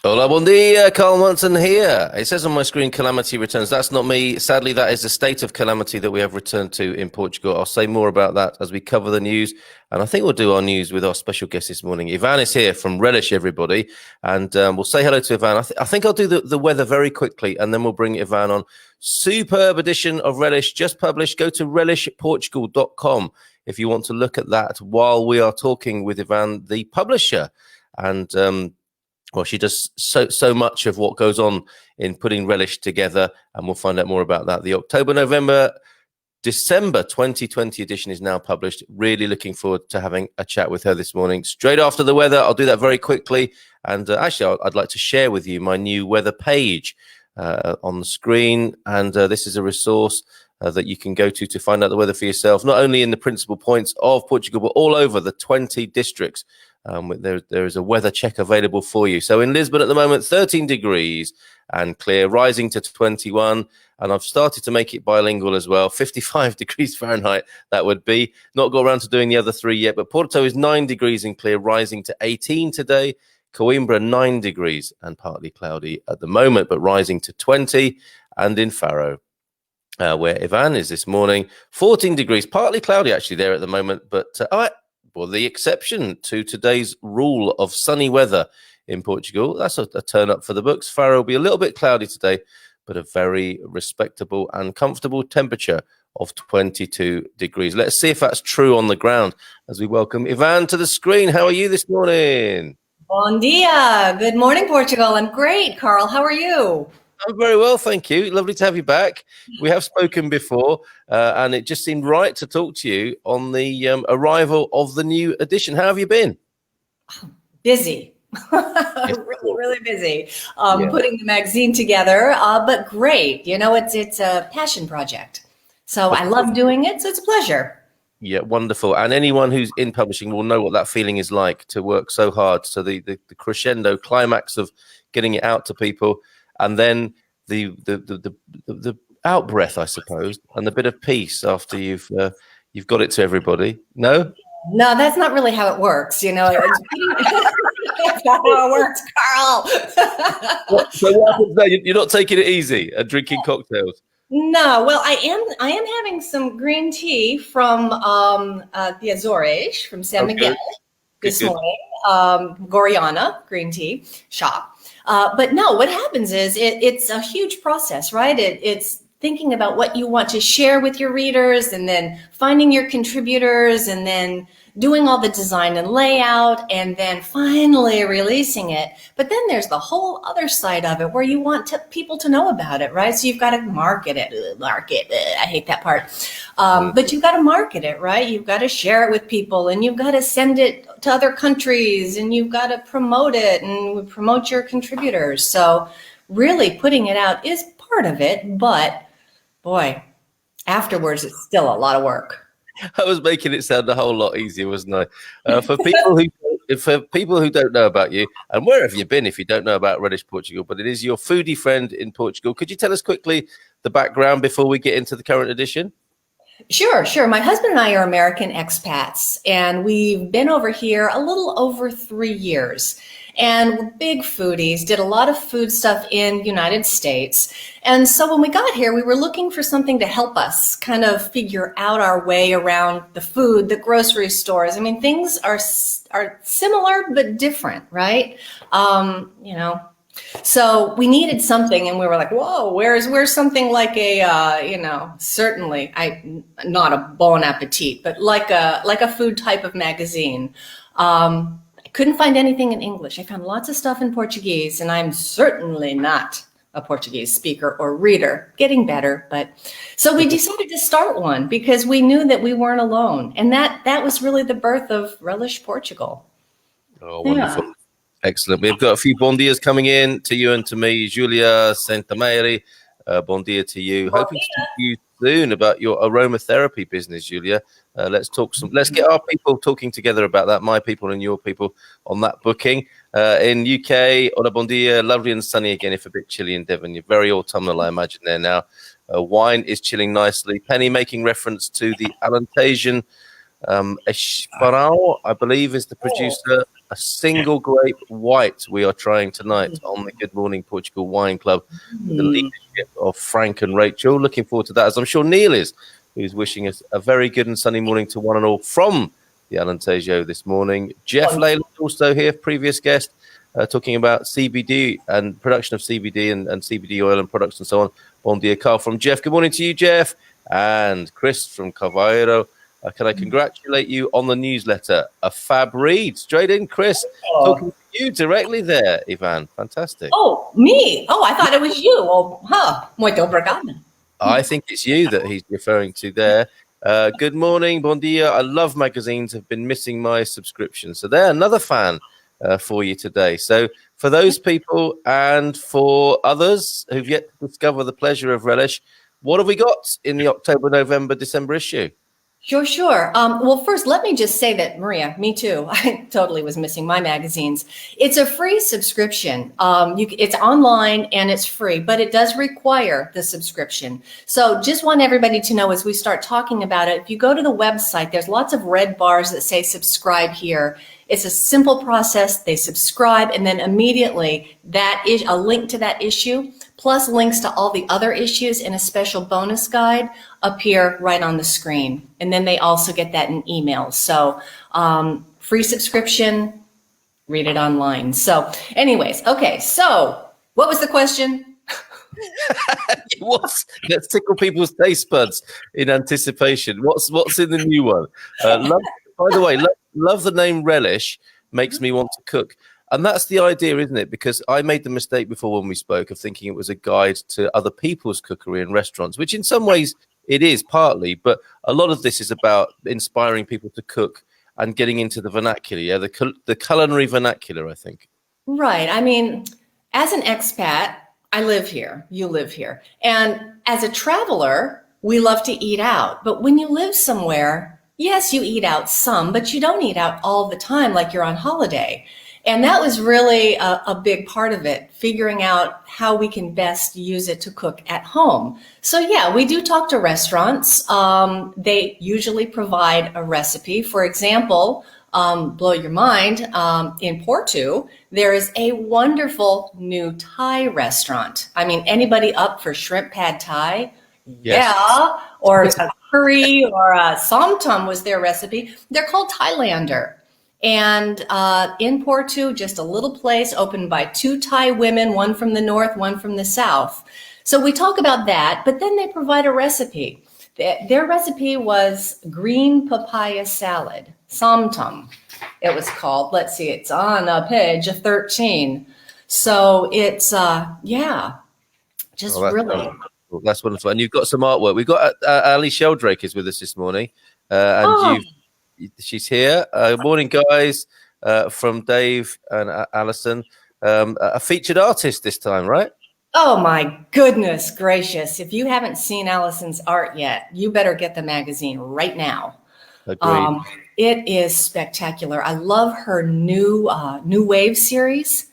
Hola, bom dia, Carl Munson here. It says on my screen, Calamity returns. That's not me. Sadly, that is the state of calamity that we have returned to in Portugal. I'll say more about that as we cover the news. And I think we'll do our news with our special guest this morning. Evanne is here from Relish, everybody. And we'll say hello to Evanne. I think I'll do the weather very quickly, and then we'll bring Evanne on. Superb edition of Relish, just published. Go to relishportugal.com if you want to look at that while we are talking with Evanne, the publisher. And well, she does so much of what goes on in putting Relish together, and we'll find out more about that. The October, November, December 2020 edition is now published. Really looking forward to having a chat with her this morning. Straight after the weather, I'll do that very quickly. And actually, I'd like to share with you my new weather page on the screen. And this is a resource that you can go to find out the weather for yourself, not only in the principal points of Portugal, but all over the 20 districts. There is a weather check available for you. So in Lisbon at the moment, 13 degrees and clear, rising to 21. And I've started to make it bilingual as well. 55 degrees Fahrenheit, that would be. Not got around to doing the other three yet, but Porto is 9 degrees and clear, rising to 18 today. Coimbra, 9 degrees and partly cloudy at the moment, but rising to 20. And in Faro, where Evanne is this morning, 14 degrees, partly cloudy actually there at the moment, but well, the exception to today's rule of sunny weather in Portugal. That's a turn up for the books. Faro will be a little bit cloudy today, but a very respectable and comfortable temperature of 22 degrees. Let's see if that's true on the ground as we welcome Evanne to the screen. How are you this morning? Bom dia. Good morning, Portugal. I'm great, Carl. How are you? I'm very well, thank you. Lovely to have you back. We have spoken before, and it just seemed right to talk to you on the arrival of the new edition. How have you been? Busy. really busy. Putting the magazine together, but great. You know, it's a passion project. So I love doing it, so it's a pleasure. Yeah, wonderful. And anyone who's in publishing will know what that feeling is like, to work so hard. So the crescendo climax of getting it out to people. And then the out breath, I suppose, and the bit of peace after you've got it to everybody. No, that's not really how it works. You know, that's not how it works, Carl. So what happens now? You're not taking it easy and drinking cocktails. No, well, I am having some green tea from the Azores, from San Miguel this morning. Goriana green tea shop. But no, what happens is it's a huge process, right? It's thinking about what you want to share with your readers, and then finding your contributors, and then doing all the design and layout, and then finally releasing it. But then there's the whole other side of it where you want people to know about it, right? So you've got to market it. I hate that part. But you've got to market it, right? You've got to share it with people, and you've got to send it to other countries, and you've got to promote it and promote your contributors. So really putting it out is part of it, but boy, afterwards, it's still a lot of work. I was making it sound a whole lot easier, wasn't I? For people who don't know about you, and where have you been if you don't know about Relish Portugal, but it is your foodie friend in Portugal. Could you tell us quickly the background before we get into the current edition? Sure. My husband and I are American expats, and we've been over here a little over 3 years. And we're big foodies, did a lot of food stuff in the United States. And so when we got here, we were looking for something to help us kind of figure out our way around the food, the grocery stores. I mean, things are similar but different, right? So we needed something, and we were like, whoa, where's something like a, certainly, not a Bon Appetit, but like a food type of magazine. Couldn't find anything in English. I found lots of stuff in Portuguese, and I'm certainly not a Portuguese speaker or reader. Getting better, but so we decided to start one because we knew that we weren't alone, and that was really the birth of Relish Portugal. Oh, wonderful. Yeah. Excellent. We've got a few bon dias coming in to you and to me. Julia Santamairi, bon dia to you. Hoping to talk to you soon about your aromatherapy business, Julia. Let's get our people talking together about that, my people and your people, on that booking. In UK, Ora bon dia, lovely and sunny again, if a bit chilly in Devon. You're very autumnal, I imagine, there now. Wine is chilling nicely. Penny making reference to the Alentasian Esparao, I believe, is the producer. A single grape white we are trying tonight on the Good Morning Portugal Wine Club with the leadership of Frank and Rachel. Looking forward to that, as I'm sure Neil is, who's wishing us a very good and sunny morning to one and all from the Alentejo this morning. Jeff Leyland also here, previous guest, talking about CBD and production of CBD and CBD oil and products and so on. Bon dia, Carl from Jeff. Good morning to you, Jeff. And Chris from Carvalho. Can I congratulate you on the newsletter? A fab read. Straight in, Chris. Talking to you directly there, Evanne. Fantastic. Oh, me? Oh, I thought it was you. Oh, muito obrigada. I think it's you that he's referring to there. Good morning, bon dia. I love magazines. Have been missing my subscription. So there, another fan for you today. So for those people and for others who've yet to discover the pleasure of Relish, what have we got in the October, November, December issue? Sure. Well, first, let me just say that, Maria, me too. I totally was missing my magazines. It's a free subscription. It's online and it's free, but it does require the subscription. So just want everybody to know as we start talking about it, if you go to the website, there's lots of red bars that say subscribe here. It's a simple process. They subscribe, and then immediately that is a link to that issue, plus links to all the other issues and a special bonus guide appear right on the screen. And then they also get that in emails. So free subscription, read it online. So anyways, okay. So what was the question? Let's tickle people's taste buds in anticipation. What's in the new one? By the way, love the name Relish. Makes me want to cook. And that's the idea, isn't it? Because I made the mistake before when we spoke of thinking it was a guide to other people's cookery and restaurants, which in some ways it is partly, but a lot of this is about inspiring people to cook and getting into the vernacular, the culinary vernacular, I think. Right. I mean, as an expat, I live here, you live here. And as a traveler, we love to eat out. But when you live somewhere, yes, you eat out some, but you don't eat out all the time like you're on holiday. And that was really a big part of it, figuring out how we can best use it to cook at home. So yeah, we do talk to restaurants. They usually provide a recipe. For example, blow your mind, in Porto, there is a wonderful new Thai restaurant. I mean, anybody up for shrimp pad Thai? Yes. Yeah, or a curry or a somtam was their recipe. They're called Thailander. And in Porto, just a little place opened by two Thai women, one from the north, one from the south. So we talk about that, but then they provide a recipe. Their recipe was green papaya salad, somtam, it was called. Let's see, it's on page 13. So it's, just really. That's wonderful. And you've got some artwork. We've got Ali Sheldrake is with us this morning. She's here. Morning, guys, from Dave and Alison. A featured artist this time, right? Oh, my goodness gracious. If you haven't seen Alison's art yet, you better get the magazine right now. Agreed. It is spectacular. I love her new Wave series.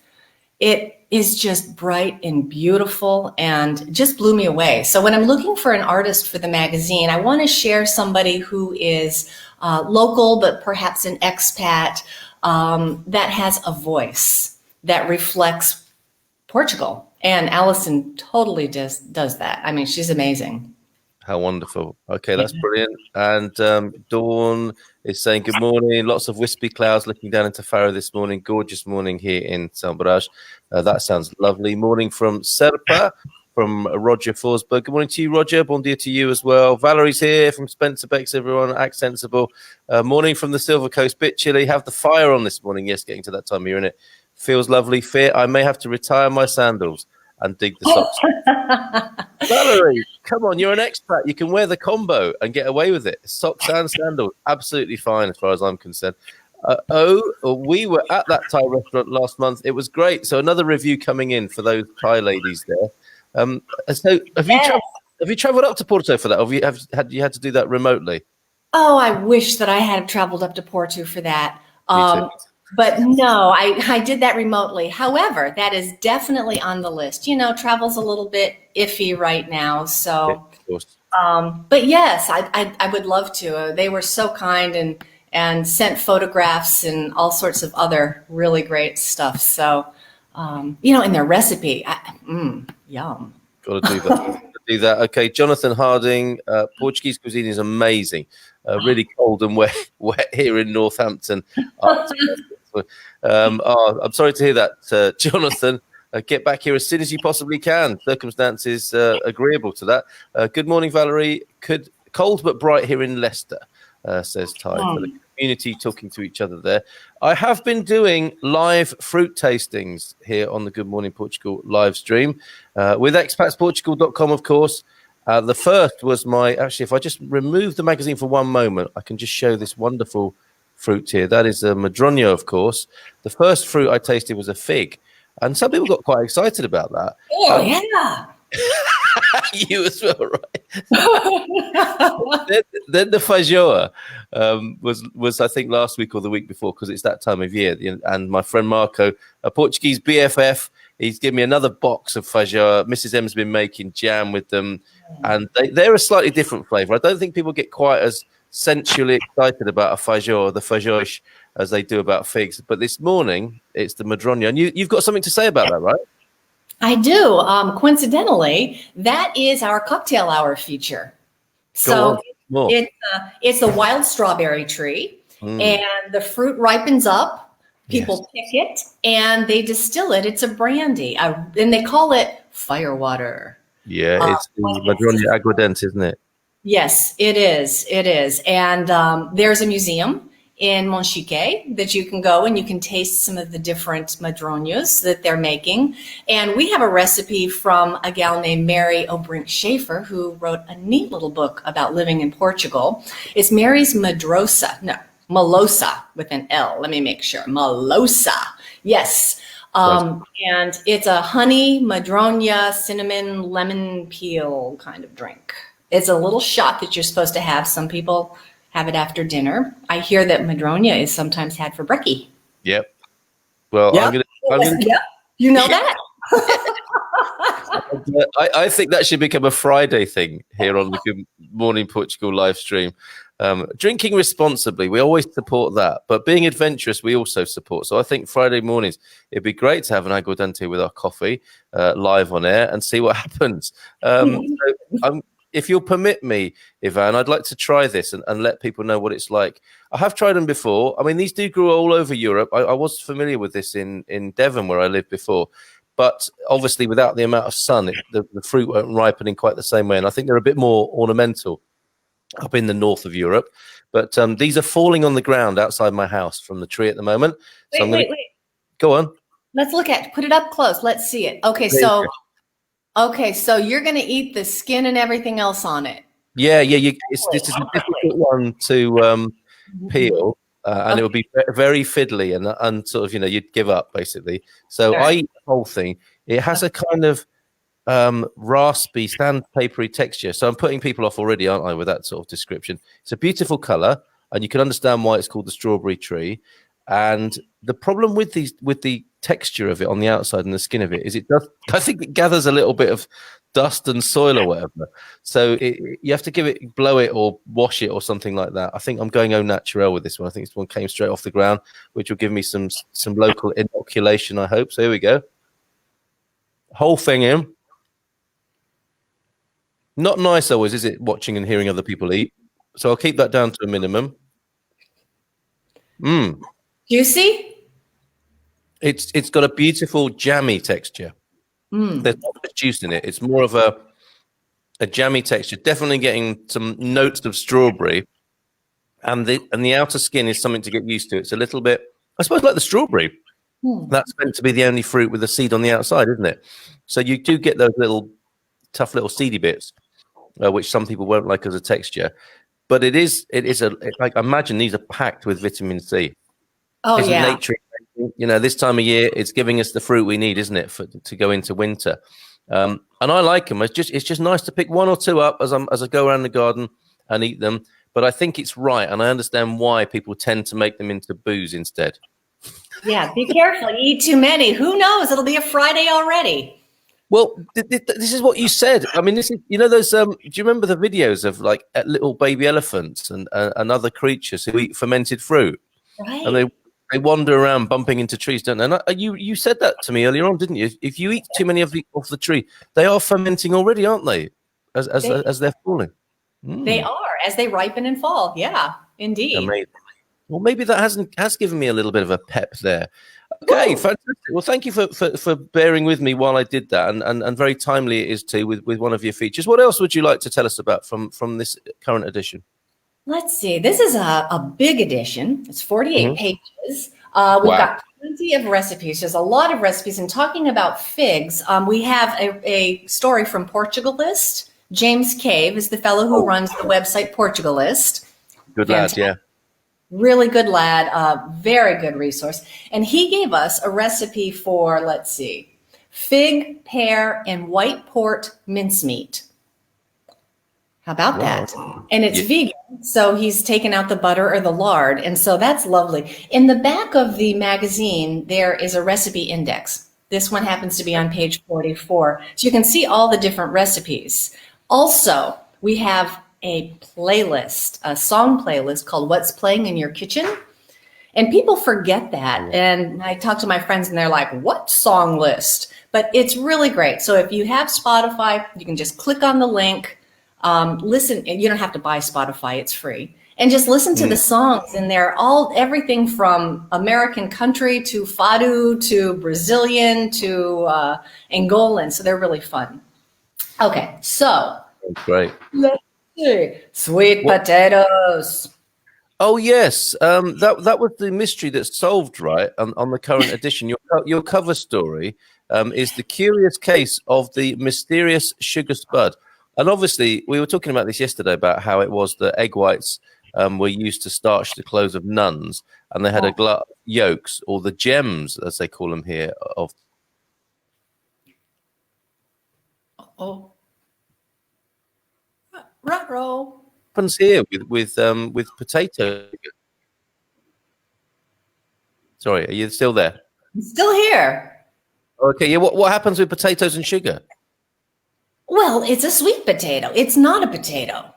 It is just bright and beautiful and just blew me away. So when I'm looking for an artist for the magazine, I want to share somebody who is local, but perhaps an expat that has a voice that reflects Portugal. And Alison totally does that. I mean, she's amazing. How wonderful. Okay, that's brilliant. And Dawn is saying good morning. Lots of wispy clouds looking down into Faro this morning. Gorgeous morning here in São Brás. That sounds lovely. Morning from Serpa, from Roger Forsberg. Good morning to you, Roger. Bon dia to you as well. Valerie's here from Spencer Becks, everyone. Act sensible. Morning from the Silver Coast. Bit chilly. Have the fire on this morning. Yes, getting to that time of year, innit? Feels lovely. Fear I may have to retire my sandals and dig the socks. Valerie, come on, you're an expat. You can wear the combo and get away with it. Socks and sandals, absolutely fine as far as I'm concerned. We were at that Thai restaurant last month. It was great. So another review coming in for those Thai ladies there. So have you traveled up to Porto for that? Or have you had to do that remotely? Oh, I wish that I had traveled up to Porto for that. But no, I did that remotely. However, that is definitely on the list. You know, travel's a little bit iffy right now. So But yes, I would love to. They were so kind and sent photographs and all sorts of other really great stuff. So, in their recipe, yum. Got to do that. Do that. Okay, Jonathan Harding, Portuguese cuisine is amazing. Really cold and wet here in Northampton. I'm sorry to hear that, Jonathan. Get back here as soon as you possibly can. Circumstances agreeable to that. Good morning, Valerie. Cold but bright here in Leicester, says Ty. For the community talking to each other there. I have been doing live fruit tastings here on the Good Morning Portugal live stream with expatsportugal.com, of course. The first was actually, if I just remove the magazine for one moment, I can just show this wonderful fruit here. That is a madroño, of course. The first fruit I tasted was a fig. And some people got quite excited about that. Oh, yeah. You as well, right? then the feijoa was I think last week or the week before, because it's that time of year. And my friend Marco, a Portuguese BFF, he's given me another box of feijoa. Mrs. M's been making jam with them, and they're a slightly different flavour. I don't think people get quite as sensually excited about a feijoa, the feijoa, as they do about figs. But this morning, it's the madroño. And you've got something to say about that, right? I do. Coincidentally, that is our cocktail hour feature. So it's a wild strawberry tree, and the fruit ripens up. People pick it, and they distill it. It's a brandy, and they call it firewater. Yeah, it's the madroño aguardente, isn't it? Yes, it is. It is. And there's a museum in Monchique that you can go and you can taste some of the different madroños that they're making. And we have a recipe from a gal named Mary O'Brink Schaefer, who wrote a neat little book about living in Portugal. It's Mary's Malosa with an L. Let me make sure. Malosa. Yes. And it's a honey, madroña, cinnamon, lemon peel kind of drink. It's a little shot that you're supposed to have. Some people have it after dinner. I hear that madroña is sometimes had for brekkie. Yep. Well, I'm gonna. Yep. You know that. I think that should become a Friday thing here on the Good Morning Portugal live stream. Drinking responsibly, we always support that, but being adventurous, we also support. So I think Friday mornings, it'd be great to have an aguardente with our coffee live on air and see what happens. If you'll permit me, Evanne, I'd like to try this and let people know what it's like. I have tried them before. I mean, these do grow all over Europe. I was familiar with this in Devon, where I lived before. But obviously, without the amount of sun, the fruit won't ripen in quite the same way. And I think they're a bit more ornamental up in the north of Europe. But these are falling on the ground outside my house from the tree at the moment. So wait. Go on. Let's put it up close. Let's see it. Okay, so you're going to eat the skin and everything else on it. Yeah. This is a difficult one to peel, and it would be very fiddly and sort of, you'd give up basically. So I eat the whole thing. It has a kind of raspy, sandpapery texture. So I'm putting people off already, aren't I, with that sort of description? It's a beautiful color, and you can understand why it's called the strawberry tree. And the problem with the texture of it on the outside and the skin of it is I think it gathers a little bit of dust and soil or whatever. So you have to blow it or wash it or something like that. I think I'm going au naturel with this one. I think this one came straight off the ground, which will give me some local inoculation, I hope. So here we go. Whole thing in. Not nice always, is it, watching and hearing other people eat? So I'll keep that down to a minimum. Juicy? It's got a beautiful jammy texture. There's not much juice in it. It's more of a jammy texture. Definitely getting some notes of strawberry, and the outer skin is something to get used to. It's a little bit, I suppose, like the strawberry. That's meant to be the only fruit with a seed on the outside, isn't it? So you do get those tough little seedy bits, which some people won't like as a texture. But it is like, imagine these are packed with vitamin C. Oh, yeah. Nature, this time of year, it's giving us the fruit we need, isn't it, to go into winter? And I like them. It's just nice to pick one or two up as I go around the garden and eat them. But I think it's right, and I understand why people tend to make them into booze instead. Yeah, be careful. You eat too many. Who knows? It'll be a Friday already. Well, this is what you said. I mean, this is, you know, those. Do you remember the videos of like little baby elephants and other creatures who eat fermented fruit, and Right. they wander around bumping into trees, don't they? And you said that to me earlier on, didn't you? If you eat too many of the tree, they are fermenting already, aren't they? As they're falling. They are, as they ripen and fall. Yeah, indeed. Amazing. Well, maybe that has given me a little bit of a pep there. Okay, fantastic. Well, thank you for bearing with me while I did that, and very timely it is too with one of your features. What else would you like to tell us about from this current edition? Let's see. This is a big edition. It's 48 pages. We've got plenty of recipes. There's a lot of recipes. And talking about figs, we have a story from Portugalist. James Cave is the fellow who runs the website Portugalist. Good lad, yeah. Really good lad, very good resource. And he gave us a recipe for, let's see, fig, pear, and white port mincemeat. How about that? And it's vegan, so he's taken out the butter or the lard, and so that's lovely. In the back of the magazine, there is a recipe index. This one happens to be on page 44, so you can see all the different recipes. Also, we have a playlist, a song playlist called What's Playing in Your Kitchen. And people forget that. And I talk to my friends and they're like, what song list? But it's really great. So if you have Spotify, you can just click on the link, listen. You don't have to buy Spotify, it's free. And just listen to the songs. And they're everything from American country to fado to Brazilian to Angolan. So they're really fun. Okay, so. That's great. Sweet potatoes. Oh yes, that was the mystery that's solved, right? On the current edition, your cover story is the curious case of the mysterious sugar spud. And obviously, we were talking about this yesterday about how it was that egg whites were used to starch the clothes of nuns, and they had a glut of yolks, or the gems, as they call them here. Ruh-roh. Happens here with potato. Sorry, are you still there? I'm still here. Okay, yeah. What happens with potatoes and sugar? Well, it's a sweet potato. It's not a potato.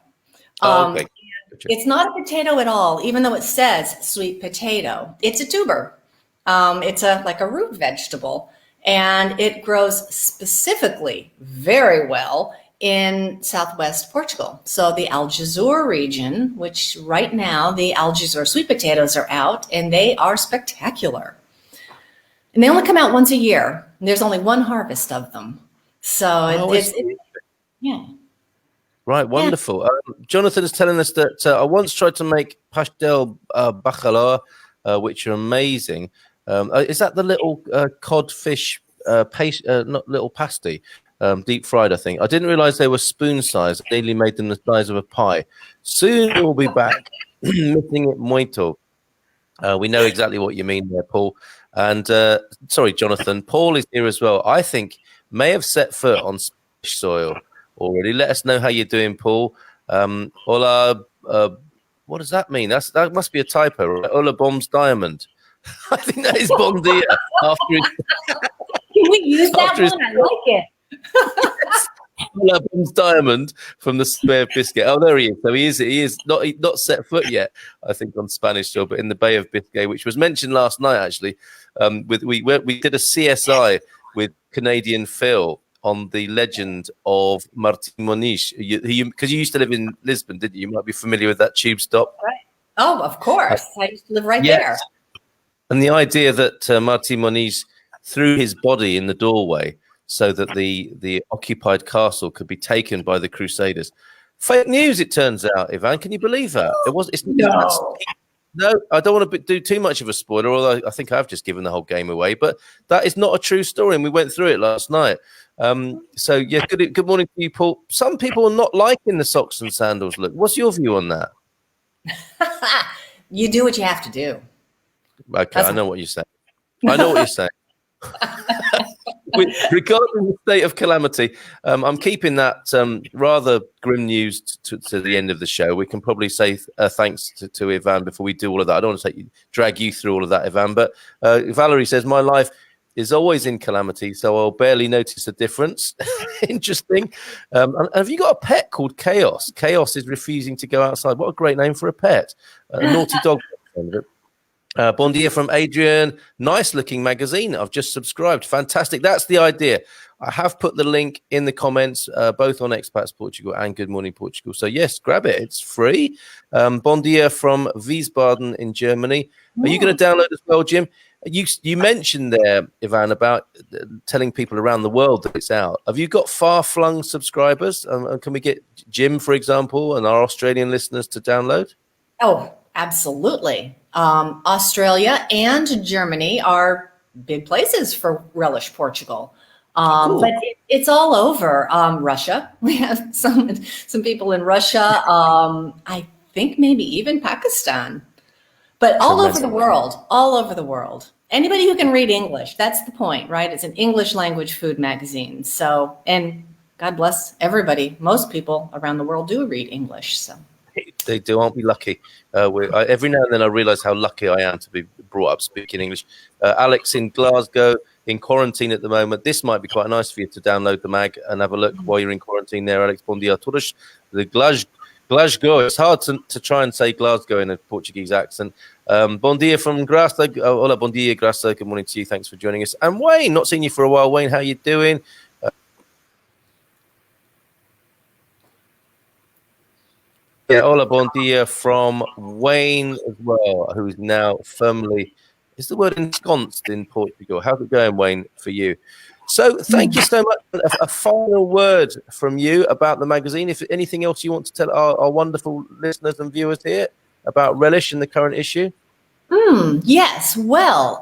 Okay. Gotcha. It's not a potato at all, even though it says sweet potato. It's a tuber. It's like a root vegetable, and it grows specifically very well in southwest Portugal. So the Algesur region, which right now the Algesur sweet potatoes are out, and they are spectacular. And they only come out once a year. And there's only one harvest of them. So yeah. Right, wonderful. Yeah. Jonathan is telling us that I once tried to make pastel bacalhau, which are amazing. Is that the little codfish paste, not little pasty? Deep fried, I think. I didn't realize they were spoon size. I nearly made them the size of a pie. Soon we'll be back. Missing it muito. We know exactly what you mean there, Paul. And sorry, Jonathan. Paul is here as well. I think may have set foot on Spanish soil already. Let us know how you're doing, Paul. Hola. What does that mean? That must be a typo, right? Hola, Bomb's diamond. I think that is Bon Dia. Can we use that one? I like it. Yes. Diamond from the Bay Biscay. Oh, there he is. So he is not set foot yet, I think, on Spanish soil, but in the Bay of Biscay, which was mentioned last night actually. We did a CSI with Canadian Phil on the legend of Martin Moniz, because you used to live in Lisbon, didn't you? You might be familiar with that tube stop. Right. Oh, of course. I used to live right there. And the idea that Martin Moniz threw his body in the doorway so that the occupied castle could be taken by the Crusaders. Fake news, it turns out, Evanne. Can you believe that? No, I don't want to do too much of a spoiler, although I think I've just given the whole game away. But that is not a true story, and we went through it last night. So, yeah, good morning to you, Paul. Some people are not liking the socks and sandals look. What's your view on that? You do what you have to do. Okay, I know what you're saying. I know what you're saying. Regarding the state of calamity, I'm keeping that rather grim news to the end of the show. We can probably say thanks to Evanne before we do all of that. I don't want to drag you through all of that, Evanne. But Valerie says, my life is always in Calamity, so I'll barely notice a difference. Interesting. And have you got a pet called Chaos? Chaos is refusing to go outside. What a great name for a pet. A naughty dog. Bon dia from Adrian. Nice looking magazine. I've just subscribed. Fantastic. That's the idea. I have put the link in the comments, both on Expats Portugal and Good Morning Portugal. So yes, grab it. It's free. Bon dia from Wiesbaden in Germany. Are you going to download as well, Jim? You mentioned there, Evanne, about telling people around the world that it's out. Have you got far-flung subscribers? Can we get Jim, for example, and our Australian listeners to download? Oh, absolutely. Australia and Germany are big places for Relish Portugal. Cool. But it's all over. Russia. We have some people in Russia. I think maybe even Pakistan. But all over the world. Anybody who can read English, that's the point, right? It's an English language food magazine. So, and God bless everybody. Most people around the world do read English. So they do. Aren't we lucky? Every now and then I realize how lucky I am to be brought up speaking English. Alex in Glasgow, in quarantine at the moment. This might be quite nice for you to download the mag and have a look while you're in quarantine there, Alex. Bom dia a todos. The Glasgow. It's hard to try and say Glasgow in a Portuguese accent. Bon dia from Graça. Hola, bon dia, Graça. Good morning to you. Thanks for joining us. And Wayne, not seen you for a while. Wayne, how you doing? Hola, bon dia from Wayne as well, who's now firmly, is the word ensconced in Portugal? How's it going, Wayne, for you? So thank you so much. A final word from you about the magazine. If anything else you want to tell our wonderful listeners and viewers here about Relish and the current issue? Yes. Well,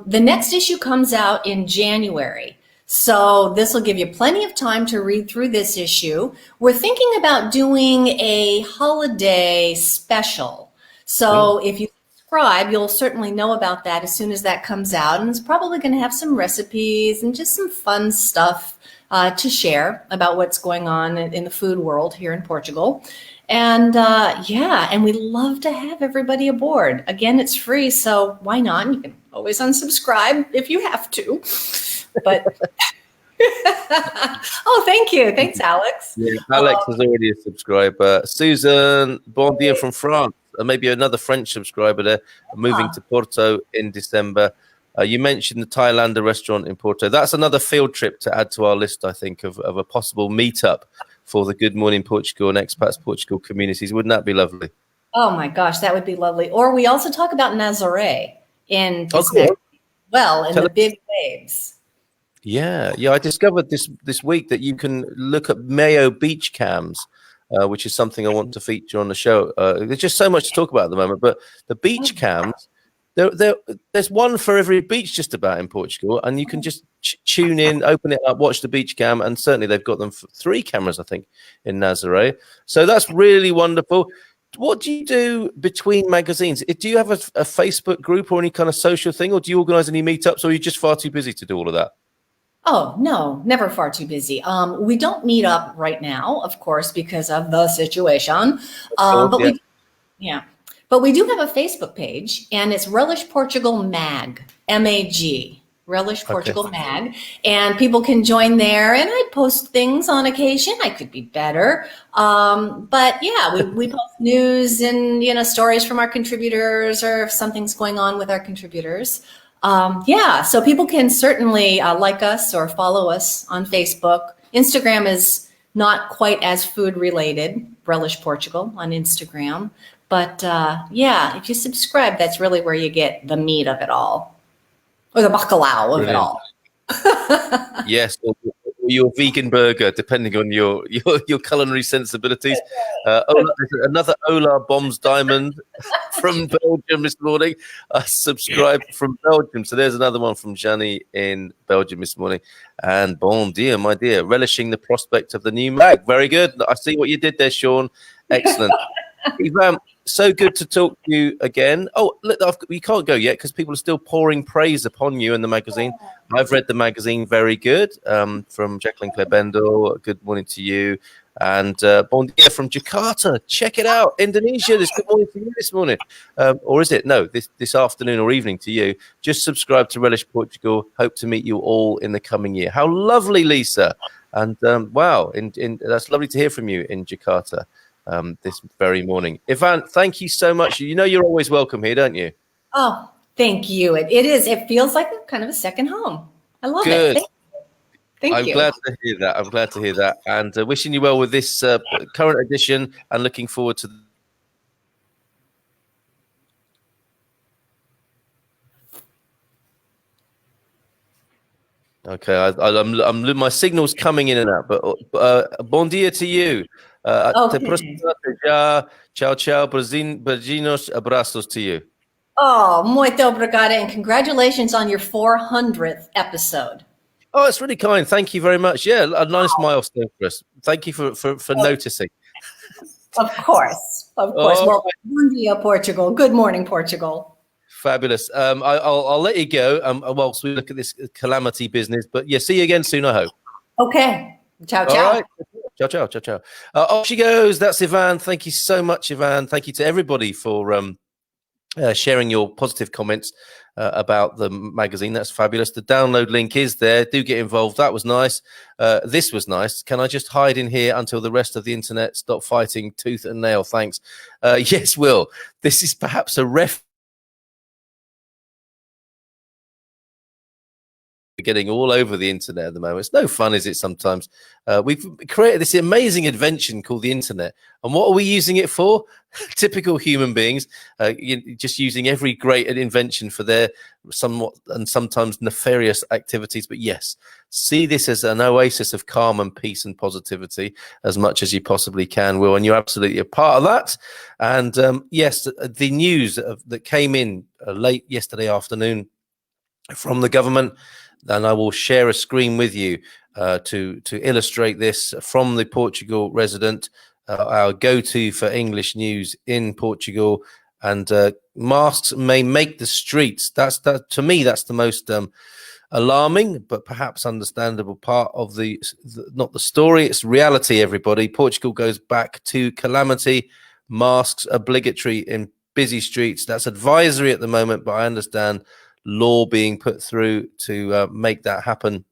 the next issue comes out in January. So this will give you plenty of time to read through this issue. We're thinking about doing a holiday special. So if you subscribe, you'll certainly know about that as soon as that comes out. And it's probably going to have some recipes and just some fun stuff to share about what's going on in the food world here in Portugal. And and we love to have everybody aboard. Again, it's free, so why not? You can always unsubscribe if you have to. But oh, thank you. Thanks, Alex. Yeah, Alex is already a subscriber. Susan, bon dia from France. Maybe another French subscriber there, moving to Porto in December. You mentioned the Thailander restaurant in Porto. That's another field trip to add to our list, I think, of a possible meetup for the Good Morning Portugal and Expats Portugal communities. Wouldn't that be lovely? Oh, my gosh, that would be lovely. Or we also talk about Nazaré in this magazine. Well, in the big waves. Yeah. I discovered this week that you can look at Mayo beach cams, which is something I want to feature on the show. There's just so much to talk about at the moment, but the beach cams, there's one for every beach just about in Portugal, and you can just tune in, open it up, watch the beach cam, and certainly they've got them for 3 cameras, I think, in Nazaré. So that's really wonderful. What do you do between magazines? Do you have a Facebook group or any kind of social thing, or do you organize any meetups, or are you just far too busy to do all of that? Oh, no, never far too busy. We don't meet up right now, of course, because of the situation. But we do have a Facebook page, and it's Relish Portugal Mag, M-A-G, Relish Portugal Mag. And people can join there, and I post things on occasion. I could be better. But yeah, we post news and, stories from our contributors, or if something's going on with our contributors. So people can certainly like us or follow us on Facebook. Instagram is not quite as food related, Relish Portugal on Instagram. But if you subscribe, that's really where you get the meat of it all, or the bacalhau of it all. Yes, or your vegan burger, depending on your culinary sensibilities. Another Ola Bombs Diamond from Belgium this morning. Subscribed from Belgium. So there's another one from Gianni in Belgium this morning. And bon dia, my dear, relishing the prospect of the new mag. Very good. I see what you did there, Sean. Excellent. Evanne, so good to talk to you again. Oh, look, we can't go yet because people are still pouring praise upon you in the magazine. I've read the magazine, very good, from Jacqueline Claire Bendel. Good morning to you. And bon dia from Jakarta. Check it out. Indonesia. This good morning to you this morning. Or is it? No, this afternoon or evening to you. Just subscribe to Relish Portugal. Hope to meet you all in the coming year. How lovely, Lisa. And wow, that's lovely to hear from you in Jakarta this very morning. Evanne, thank you so much. You know you're always welcome here, don't you? Oh, thank you. It is. It feels like kind of a second home. I love Good. it. Thank you. I'm glad to hear that. I'm glad to hear that. And wishing you well with this current edition and looking forward to Okay, I'm my signal's coming in and out, but bon dia to you. Okay. Ciao, ciao, beijinhos, abraços to you. Oh, muito obrigada, and congratulations on your 400th episode. Oh, it's really kind. Thank you very much. Yeah, a nice milestone for us. Thank you for noticing. Of course, of course. Well, bon dia, Portugal. Good morning, Portugal. Fabulous. I'll let you go whilst we look at this Calamity business. But yeah, see you again soon, I hope. Okay. Ciao, ciao. All right. Ciao, ciao, ciao, ciao. Off she goes. That's Evanne. Thank you so much, Evanne. Thank you to everybody for sharing your positive comments about the magazine. That's fabulous. The download link is there. Do get involved. That was nice. This was nice. Can I just hide in here until the rest of the internet stop fighting tooth and nail? Thanks. Yes, Will. This is perhaps a getting all over the internet at the moment. It's no fun, is it? Sometimes we've created this amazing invention called the internet, and what are we using it for? Typical human beings, just using every great invention for their somewhat and sometimes nefarious activities. But yes, see this as an oasis of calm and peace and positivity as much as you possibly can, Will, and you're absolutely a part of that. And yes, the news that came in late yesterday afternoon from the government, and I will share a screen with you to illustrate this from the Portugal resident, our go-to for English news in Portugal. And masks may make the streets. To me, that's the most alarming, but perhaps understandable part of the not the story. It's reality. Everybody, Portugal goes back to calamity. Masks obligatory in busy streets. That's advisory at the moment, but I understand law being put through to make that happen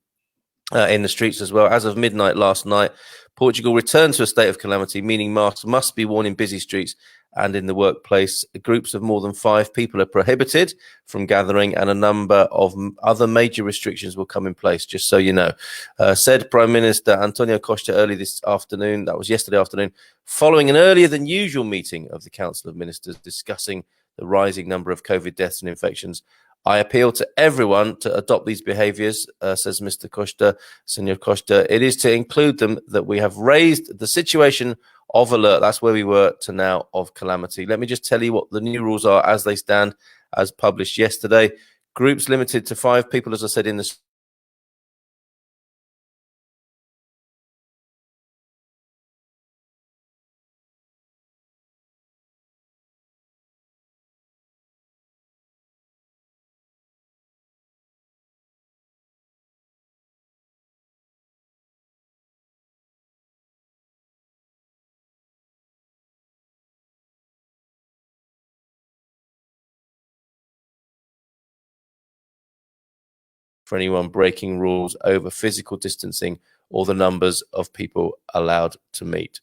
in the streets as well. As of midnight last night, Portugal returned to a state of calamity, meaning masks must be worn in busy streets and in the workplace. Groups of more than 5 people are prohibited from gathering, and a number of other major restrictions will come in place, just so you know. Said Prime Minister Antonio Costa early this afternoon, that was yesterday afternoon, following an earlier than usual meeting of the Council of Ministers discussing the rising number of COVID deaths and infections. I appeal to everyone to adopt these behaviors, says Mr. Costa, Senor Costa. It is to include them that we have raised the situation of alert. That's where we were to now of calamity. Let me just tell you what the new rules are as they stand, as published yesterday. Groups limited to 5 people, as I said, in the for anyone breaking rules over physical distancing or the numbers of people allowed to meet.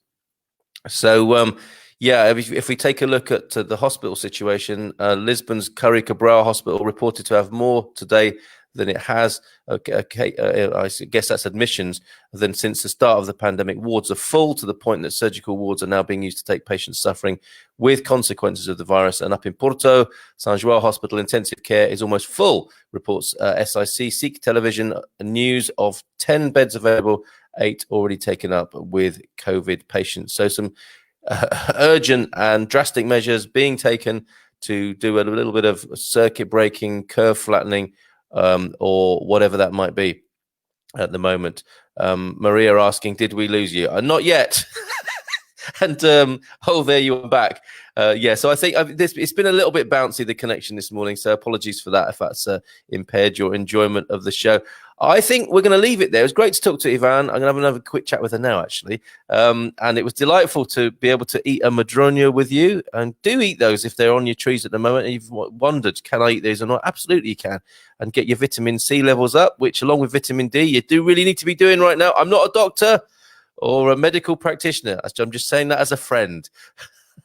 So, yeah, if we take a look at the hospital situation, Lisbon's Curry Cabral Hospital reported to have more today than it has, I guess that's admissions, than since the start of the pandemic. Wards are full to the point that surgical wards are now being used to take patients suffering with consequences of the virus. And up in Porto, São João Hospital intensive care is almost full, reports SIC television news of 10 beds available, 8 already taken up with COVID patients. So some urgent and drastic measures being taken to do a little bit of circuit breaking, curve flattening, or whatever that might be at the moment. Maria asking, did we lose you? Not yet. And oh, there you are back. Yeah, so I think it's been a little bit bouncy, the connection this morning, so apologies for that if that's impaired your enjoyment of the show. I think we're going to leave it there. It was great to talk to Evanne. I'm going to have another quick chat with her now, actually. And it was delightful to be able to eat a madroño with you. And do eat those if they're on your trees at the moment. And you've wondered, can I eat these or not? Absolutely you can. And get your vitamin C levels up, which along with vitamin D, you do really need to be doing right now. I'm not a doctor or a medical practitioner. I'm just saying that as a friend.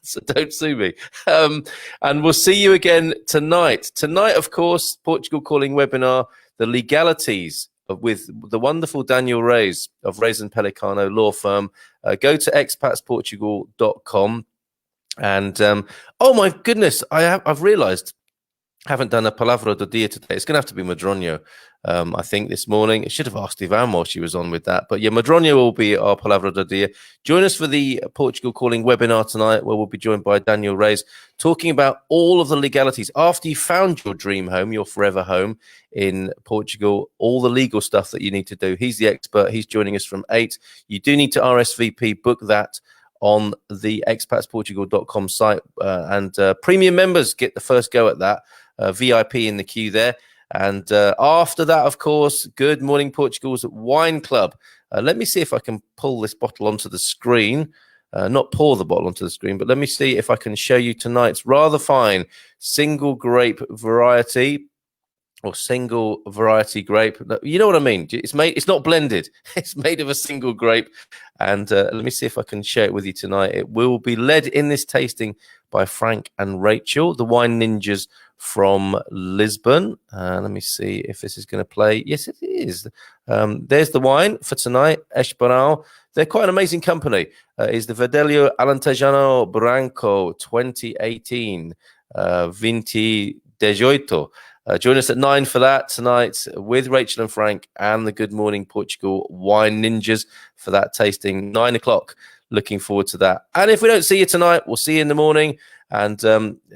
So don't sue me. And we'll see you again tonight. Tonight, of course, Portugal Calling webinar, the legalities with the wonderful Daniel Reis of Reis and Pelicano law firm. Go to expatsportugal.com. And oh my goodness, I've realized I haven't done a palabra do dia today. It's going to have to be madroño. I think this morning I should have asked Evanne while she was on with that. But yeah, madroño will be our palabra do dia. Join us for the Portugal Calling webinar tonight, where we'll be joined by Daniel Reis, talking about all of the legalities after you found your dream home, your forever home in Portugal, all the legal stuff that you need to do. He's the expert. He's joining us from 8. You do need to RSVP, book that on the expatsportugal.com site, and premium members get the first go at that. VIP in the queue there. And after that, of course, Good Morning Portugal's Wine Club. Let me see if I can pull this bottle onto the screen. Not pour the bottle onto the screen, but let me see if I can show you tonight's rather fine single grape variety, or single variety grape. You know what I mean? It's not blended. It's made of a single grape. And let me see if I can share it with you tonight. It will be led in this tasting by Frank and Rachel, the wine ninjas from Lisbon. Let me see if this is going to play. Yes, it is. There's the wine for tonight, Espanol. They're quite an amazing company. Is the Verdelho Alentejano Branco 2018 Vinti Dejoito. Join us at 9 for that tonight with Rachel and Frank and the Good Morning Portugal Wine Ninjas for that tasting, 9 o'clock. Looking forward to that. And if we don't see you tonight, we'll see you in the morning. And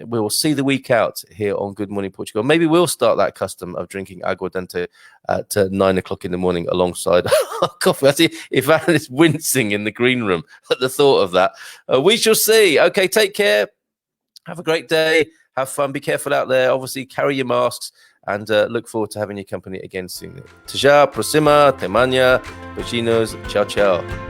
we will see the week out here on Good Morning Portugal. Maybe we'll start that custom of drinking aguardente at 9 o'clock in the morning alongside our coffee. I see Evanne is wincing in the green room at the thought of that. We shall see. Okay, take care. Have a great day. Have fun. Be careful out there. Obviously, carry your masks. And look forward to having your company again soon. Até já, próxima, até amanhã. Beijinhos. Ciao, ciao.